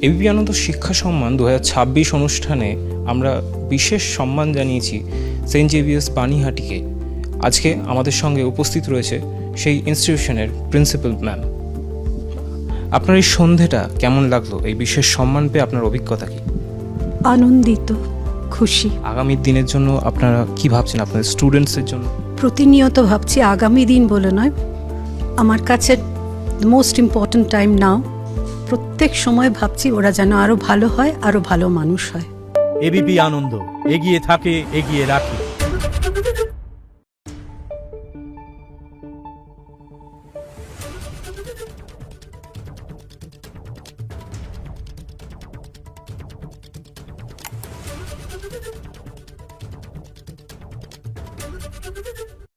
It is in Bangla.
এবিপি আনন্দ শিক্ষা সম্মান 2026 অনুষ্ঠানে আমরা বিশেষ সম্মান জানিয়েছি সেন্ট জেভিয়ার্স পানিহাটিকে। আজকে আমাদের সঙ্গে উপস্থিত রয়েছে সেই ইনস্টিটিউশনের প্রিন্সিপাল ম্যাম। আপনার এই সন্ধেটা কেমন লাগলো? এই বিশেষ সম্মান পেয়ে আপনার অভিজ্ঞতা কি? আনন্দিত, খুশি। আগামী দিনের জন্য আপনারা কি ভাবছেন আপনাদের স্টুডেন্টসের জন্য? প্রতিনিয়ত ভাবছি, আগামী দিন বলে নয়, আমার কাছে মোস্ট ইম্পর্ট্যান্ট টাইম নাও। প্রত্যেক সময় ভাবছি ওরা যেন আরো ভালো হয়, আরো ভালো মানুষ হয়। এবিপি আনন্দ এগিয়ে থাকে, এগিয়ে রাখে।